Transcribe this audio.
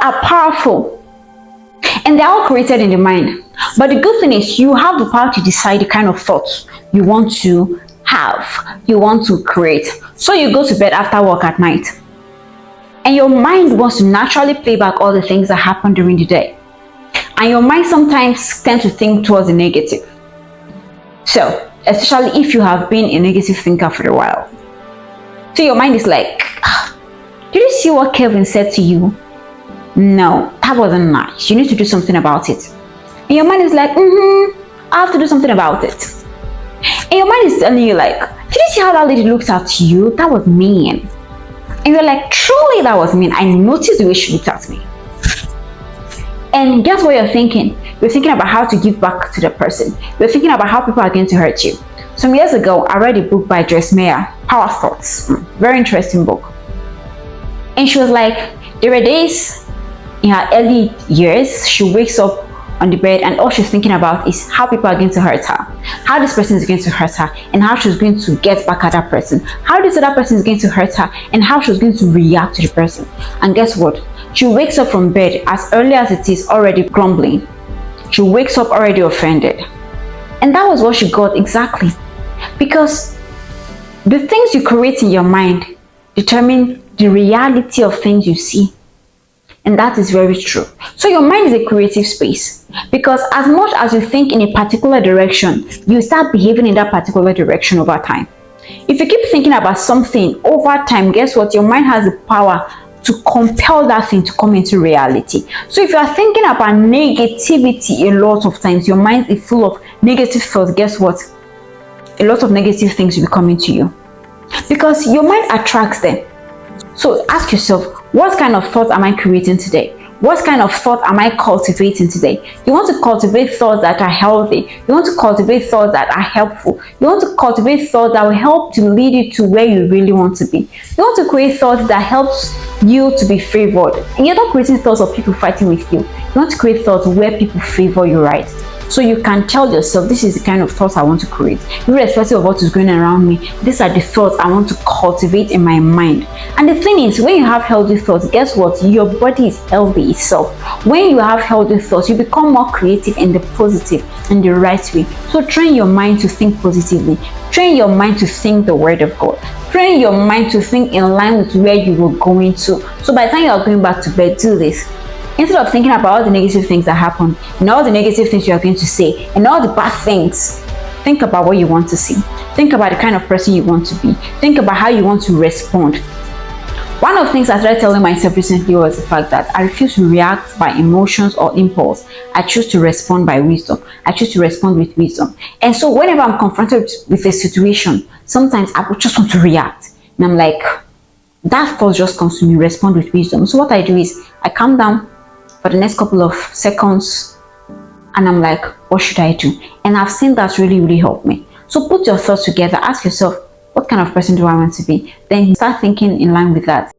are powerful and they're all created in the mind. But the good thing is you have the power to decide the kind of thoughts you want to have, you want to create. So you go to bed after work at night and your mind wants to naturally play back all the things that happen during the day. And your mind sometimes tends to think towards the negative. So, especially if you have been a negative thinker for a while. So your mind is like, did you see what Kelvin said to you? No, that wasn't nice. You need to do something about it. And your mind is like, I have to do something about it. And your mind is telling you like, did you see how that lady looks at you? That was mean. And you're like, truly that was mean. I noticed the way she looked at me. And guess what you're thinking? You're thinking about how to give back to the person. You're thinking about how people are going to hurt you. Some years ago, I read a book by Joyce Meyer, Power Thoughts. Very interesting book. And she was like, there were days in her early years, she wakes up on the bed and all she's thinking about is how people are going to hurt her, how this person is going to hurt her, and how she's going to get back at that person, how this other person is going to hurt her, and how she's going to react to the person. And guess what? She wakes up from bed as early as it is already grumbling. She wakes up already offended. And that was what she got exactly. Because the things you create in your mind determine the reality of things you see. And that is very true. So your mind is a creative space, because as much as you think in a particular direction, you start behaving in that particular direction over time. If you keep thinking about something over time, guess what? Your mind has the power to compel that thing to come into reality. So if you are thinking about negativity a lot of times, your mind is full of negative thoughts, guess what? A lot of negative things will be coming to you, because your mind attracts them. So ask yourself, what kind of thoughts am I creating today? What kind of thought am I cultivating today? You want to cultivate thoughts that are healthy. You want to cultivate thoughts that are helpful. You want to cultivate thoughts that will help to lead you to where you really want to be. You want to create thoughts that helps you to be favored. And you're not creating thoughts of people fighting with you. You want to create thoughts where people favor you, right? So you can tell yourself, this is the kind of thoughts I want to create. Irrespective of what is going around me, these are the thoughts I want to cultivate in my mind. And the thing is, when you have healthy thoughts, guess what? Your body is healthy itself. When you have healthy thoughts, you become more creative in the positive and the right way. So train your mind to think positively. Train your mind to think the word of God. Train your mind to think in line with where you were going to. So by the time you are going back to bed, do this. Instead of thinking about all the negative things that happen and all the negative things you are going to say and all the bad things, think about what you want to see. Think about the kind of person you want to be. Think about how you want to respond. One of the things I started telling myself recently was the fact that I refuse to react by emotions or impulse. I choose to respond by wisdom. I choose to respond with wisdom. And so whenever I'm confronted with a situation, sometimes I would just want to react. And I'm like, that thought just comes to me, respond with wisdom. So what I do is I calm down for the next couple of seconds and I'm like, what should I do? And I've seen that really help me. So put your thoughts together, ask yourself, what kind of person do I want to be? Then start thinking in line with that.